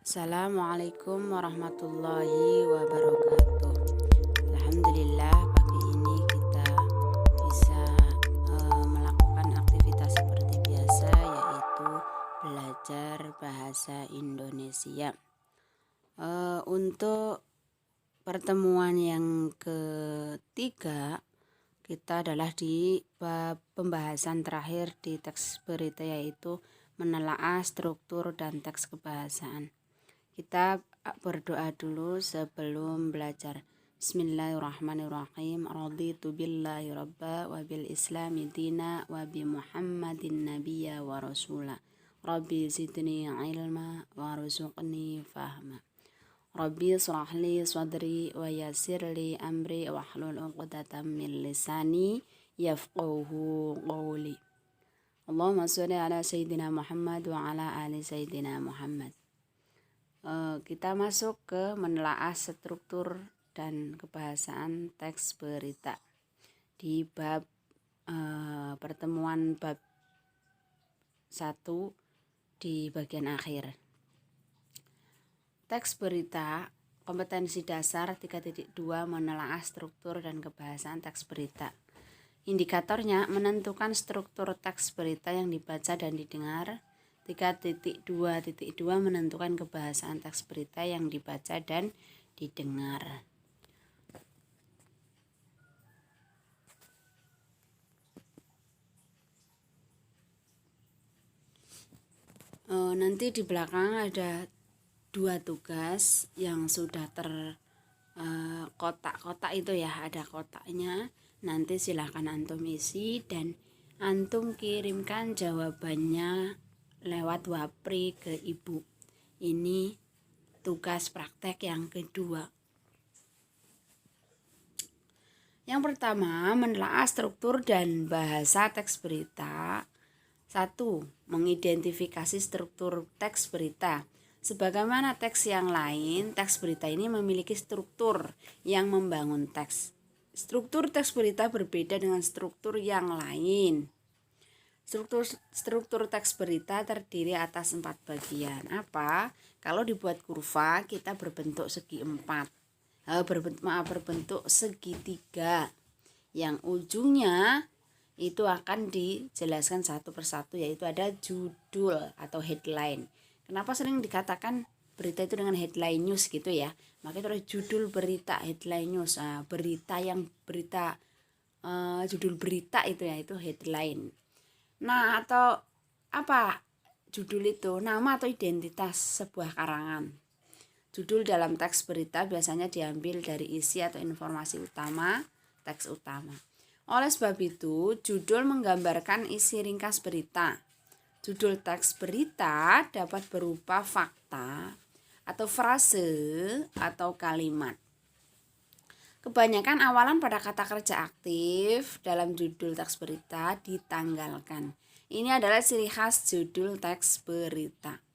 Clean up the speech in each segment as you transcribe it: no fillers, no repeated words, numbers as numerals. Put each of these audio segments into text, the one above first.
Assalamualaikum warahmatullahi wabarakatuh. Alhamdulillah pagi ini kita bisa melakukan aktivitas seperti biasa, yaitu belajar bahasa Indonesia. Untuk pertemuan yang ketiga, kita adalah di bab pembahasan terakhir di teks berita, yaitu menelaah struktur dan teks kebahasaan. Kita berdoa dulu sebelum belajar. Bismillahirrahmanirrahim. Raditu billahi rabba wa bil islami dina wa bi muhammadin nabiyya wa rasula. Rabbi zidni ilma wa ruzuqni fahma. Rabbi shrah li sadri wa yassir li amri wa hlul 'uqdatam min lisani yafqahu qawli. Allahumma sholli ala sayyidina Muhammad wa ala ali sayyidina Muhammad. Kita masuk ke menelaah struktur dan kebahasaan teks berita di bab pertemuan bab 1 di bagian akhir. Teks berita kompetensi dasar 3.2 menelaah struktur dan kebahasaan teks berita. Indikatornya menentukan struktur teks berita yang dibaca dan didengar. 3.2.2 menentukan kebahasaan teks berita yang dibaca dan didengar. Nanti di belakang ada 2 tugas yang sudah kotak-kotak itu ya, ada kotaknya. Nanti silahkan antum isi dan antum kirimkan jawabannya lewat wapri ke ibu. Ini tugas praktek yang kedua. Yang pertama, menelaah struktur dan bahasa teks berita. 1. Mengidentifikasi struktur teks berita. Sebagaimana teks yang lain, teks berita ini memiliki struktur yang membangun teks. Struktur teks berita berbeda dengan struktur yang lain. Struktur teks berita terdiri atas 4 bagian. Apa? Kalau dibuat kurva, kita berbentuk segi 4. Berbentuk segitiga. Yang ujungnya itu akan dijelaskan satu persatu, yaitu ada judul atau headline. Kenapa sering dikatakan berita itu dengan headline news gitu ya? Maka itu ada judul berita, headline news. Judul berita itu ya, itu headline. Nah, atau apa judul itu? Nama atau identitas sebuah karangan. Judul dalam teks berita biasanya diambil dari isi atau informasi utama teks utama. Oleh sebab itu, judul menggambarkan isi ringkas berita. Judul teks berita dapat berupa fakta atau frase atau kalimat. Kebanyakan awalan pada kata kerja aktif dalam judul teks berita ditanggalkan. Ini adalah ciri khas judul teks berita.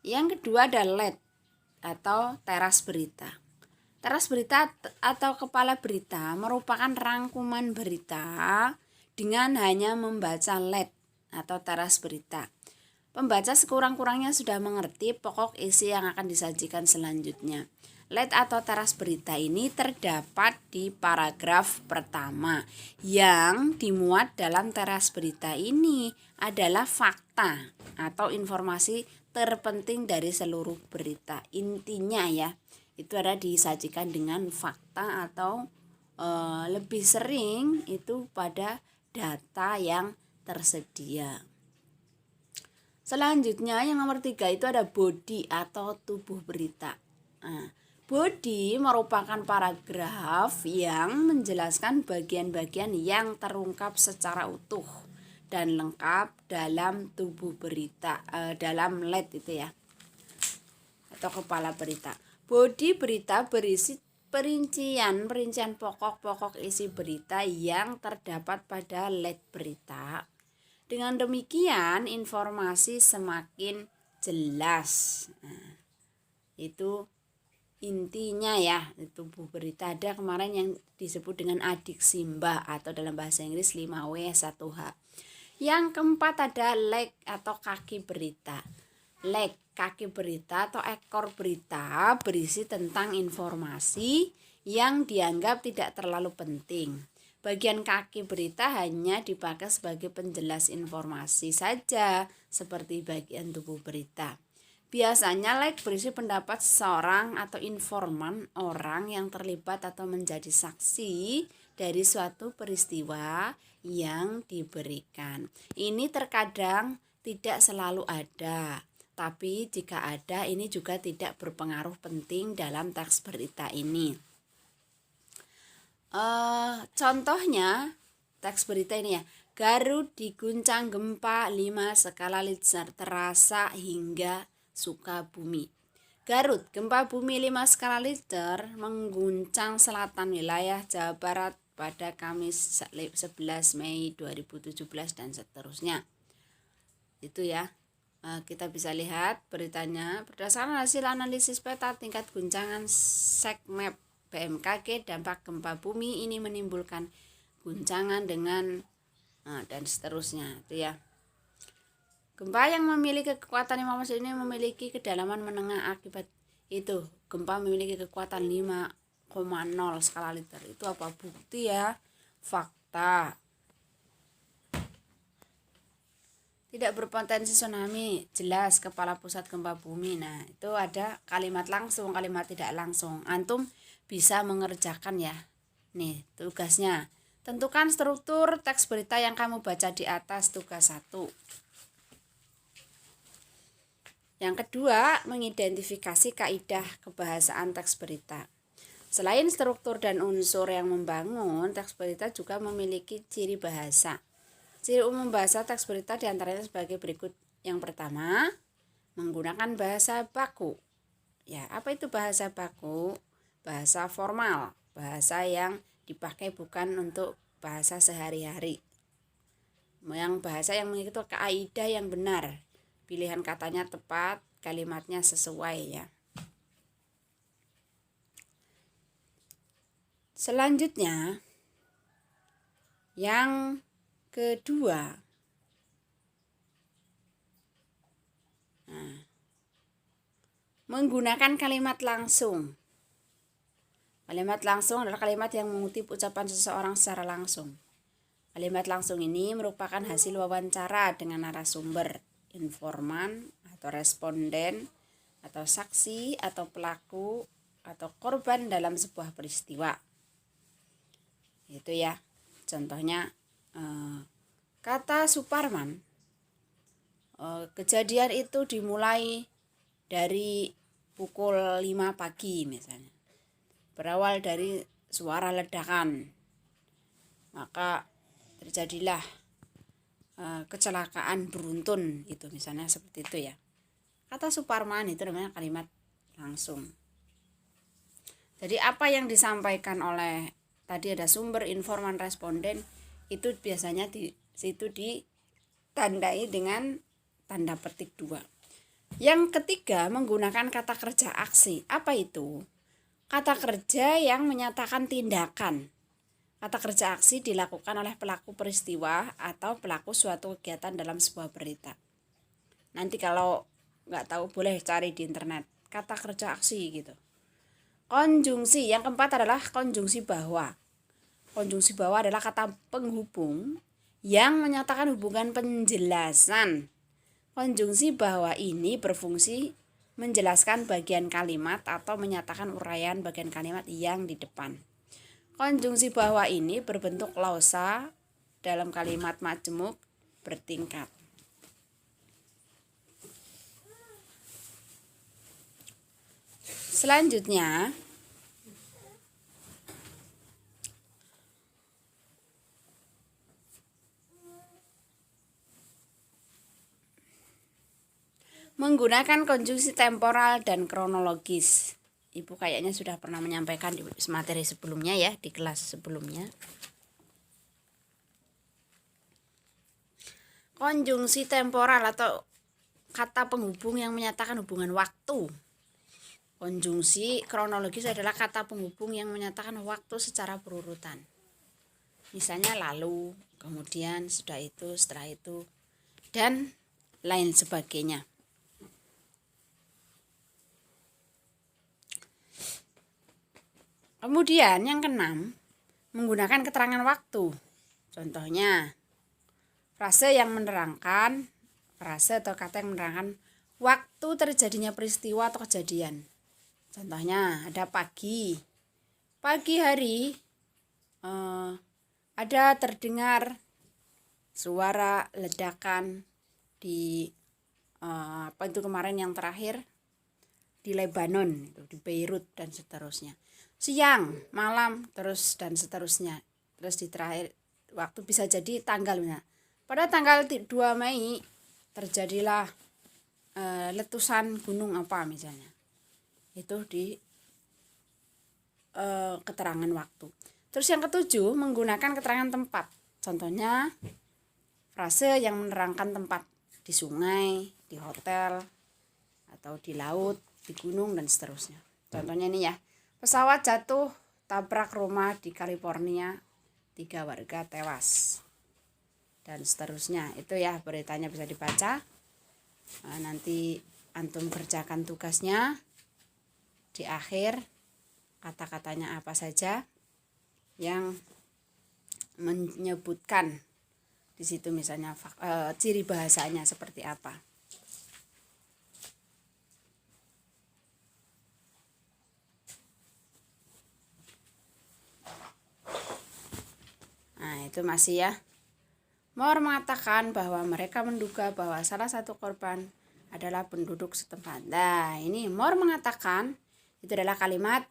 Yang kedua ada lead atau teras berita. Teras berita atau kepala berita merupakan rangkuman berita dengan hanya membaca lead atau teras berita. Pembaca sekurang-kurangnya sudah mengerti pokok isi yang akan disajikan selanjutnya. Lead atau teras berita ini terdapat di paragraf pertama. Yang dimuat dalam teras berita ini adalah fakta atau informasi terpenting dari seluruh berita. Intinya ya, itu ada disajikan dengan fakta atau lebih sering itu pada data yang tersedia. Selanjutnya yang nomor 3 itu ada body atau tubuh berita. Body merupakan paragraf yang menjelaskan bagian-bagian yang terungkap secara utuh dan lengkap dalam tubuh berita, dalam lead itu ya, atau kepala berita. Body berita berisi perincian pokok-pokok isi berita yang terdapat pada lead berita. Dengan demikian informasi semakin jelas. Itu intinya ya, tubuh berita. Ada kemarin yang disebut dengan adik simbah atau dalam bahasa Inggris 5W1H. Yang keempat ada leg atau kaki berita. Leg, kaki berita atau ekor berita berisi tentang informasi yang dianggap tidak terlalu penting. Bagian kaki berita hanya dipakai sebagai penjelas informasi saja, seperti bagian tubuh berita. Biasanya leg berisi pendapat seseorang atau informan, orang yang terlibat atau menjadi saksi dari suatu peristiwa yang diberikan. Ini terkadang tidak selalu ada, tapi jika ada ini juga tidak berpengaruh penting dalam teks berita ini. Contohnya teks berita ini ya, Garut diguncang gempa 5 skala Richter terasa hingga Sukabumi. Garut, gempa bumi 5 skala Richter mengguncang selatan wilayah Jawa Barat pada Kamis 11 Mei 2017 dan seterusnya. Itu ya. Kita bisa lihat beritanya. Berdasarkan hasil analisis peta tingkat guncangan Sekmap BMKG, dampak gempa bumi ini menimbulkan guncangan dengan dan seterusnya, itu ya. Gempa yang memiliki kekuatan 5 magnitudo ini memiliki kedalaman menengah akibat itu. Gempa memiliki kekuatan 5,0 skala Richter. Itu apa? Bukti ya, fakta. Tidak berpotensi tsunami, jelas kepala pusat gempa bumi. Nah, itu ada kalimat langsung, kalimat tidak langsung. Antum bisa mengerjakan ya. Nih, tugasnya. Tentukan struktur teks berita yang kamu baca di atas, tugas 1. Yang kedua, mengidentifikasi kaidah kebahasaan teks berita. Selain struktur dan unsur yang membangun, teks berita juga memiliki ciri bahasa. Ciri umum bahasa teks berita diantaranya sebagai berikut. Yang pertama, menggunakan bahasa baku. Ya, apa itu bahasa baku? Bahasa formal, bahasa yang dipakai bukan untuk bahasa sehari-hari. Yang bahasa yang mengikuti kaidah yang benar. Pilihan katanya tepat, kalimatnya sesuai ya. Selanjutnya, yang kedua, menggunakan kalimat langsung. Kalimat langsung adalah kalimat yang mengutip ucapan seseorang secara langsung. Kalimat langsung ini merupakan hasil wawancara dengan narasumber, informan atau responden atau saksi atau pelaku atau korban dalam sebuah peristiwa. Itu ya. Contohnya kata Suparman, kejadian itu dimulai dari pukul 5 pagi misalnya. Berawal dari suara ledakan. Maka terjadilah kecelakaan beruntun, itu misalnya seperti itu ya. Kata Suparman itu namanya kalimat langsung. Jadi apa yang disampaikan oleh tadi ada sumber, informan, responden, itu biasanya di situ ditandai dengan tanda petik 2. Yang ketiga, menggunakan kata kerja aksi. Apa itu? Kata kerja yang menyatakan tindakan. Kata kerja aksi dilakukan oleh pelaku peristiwa atau pelaku suatu kegiatan dalam sebuah berita. Nanti kalau nggak tahu boleh cari di internet. Kata kerja aksi gitu. Konjungsi, yang keempat adalah konjungsi bahwa. Konjungsi bahwa adalah kata penghubung yang menyatakan hubungan penjelasan. Konjungsi bahwa ini berfungsi menjelaskan bagian kalimat atau menyatakan uraian bagian kalimat yang di depan. Konjungsi bahwa ini berbentuk klausa dalam kalimat majemuk bertingkat. Selanjutnya, menggunakan konjungsi temporal dan kronologis. Ibu kayaknya sudah pernah menyampaikan di materi sebelumnya ya, di kelas sebelumnya. Konjungsi temporal atau kata penghubung yang menyatakan hubungan waktu. Konjungsi kronologis adalah kata penghubung yang menyatakan waktu secara berurutan. Misalnya lalu, kemudian sudah itu, setelah itu, dan lain sebagainya. Kemudian yang keenam, menggunakan keterangan waktu. Contohnya, frase atau kata yang menerangkan waktu terjadinya peristiwa atau kejadian. Contohnya ada pagi hari ada terdengar suara ledakan di kemarin yang terakhir di Lebanon, di Beirut dan seterusnya. Siang, malam, terus dan seterusnya. Terus di terakhir waktu bisa jadi tanggalnya. Pada tanggal 2 Mei terjadilah letusan gunung apa misalnya. Itu di keterangan waktu. Terus yang ketujuh, menggunakan keterangan tempat. Contohnya frase yang menerangkan tempat di sungai, di hotel, atau di laut, di gunung dan seterusnya. Contohnya ini ya, pesawat jatuh tabrak rumah di California, 3 warga tewas dan seterusnya. Itu ya beritanya bisa dibaca. Nanti antum kerjakan tugasnya di akhir, kata-katanya apa saja yang menyebutkan di situ, misalnya ciri bahasanya seperti apa. Nah, itu masih ya. Moore mengatakan bahwa mereka menduga bahwa salah satu korban adalah penduduk setempat. Nah, ini Moore mengatakan itu adalah kalimat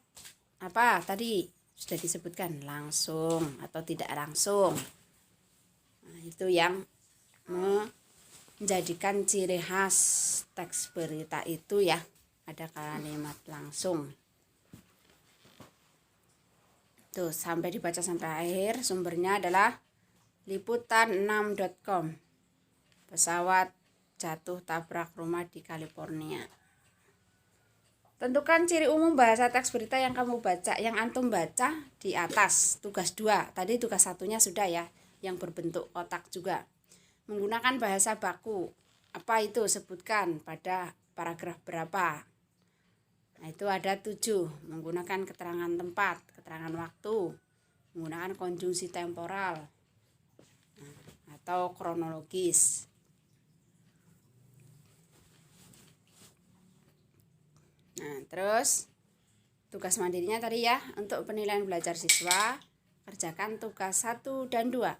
apa tadi sudah disebutkan, langsung atau tidak langsung. Nah, itu yang menjadikan ciri khas teks berita itu ya, ada kalimat langsung. Tuh, sampai dibaca sampai akhir. Sumbernya adalah liputan6.com. Pesawat jatuh tabrak rumah di California. Tentukan ciri umum bahasa teks berita yang kamu baca, yang antum baca di atas, tugas 2. Tadi tugas 1-nya sudah ya, yang berbentuk kotak juga. Menggunakan bahasa baku. Apa itu? Sebutkan pada paragraf berapa. Nah, itu ada 7. Menggunakan keterangan tempat, keterangan waktu, menggunakan konjungsi temporal atau kronologis. Nah, terus tugas mandirinya tadi ya, untuk penilaian belajar siswa, kerjakan tugas 1 dan 2.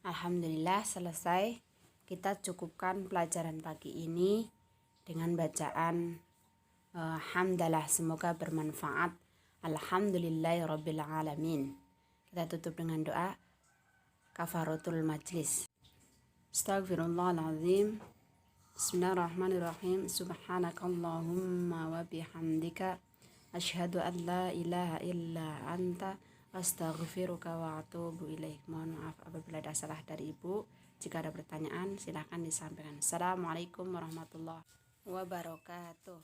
Alhamdulillah selesai. Kita cukupkan pelajaran pagi ini dengan bacaan hamdalah, semoga bermanfaat. Alhamdulillahirabbil alamin. Kita tutup dengan doa kafaratul majlis. Astaghfirullahaladzim. Bismillahirrahmanirrahim. Subhanakallahumma wa bihamdika asyhadu an la ilaha illa anta astaghfiruka wa atubu ilaik. Mohon maaf apabila ada salah dari Ibu. Jika ada pertanyaan silahkan disampaikan. Assalamualaikum warahmatullahi wabarakatuh.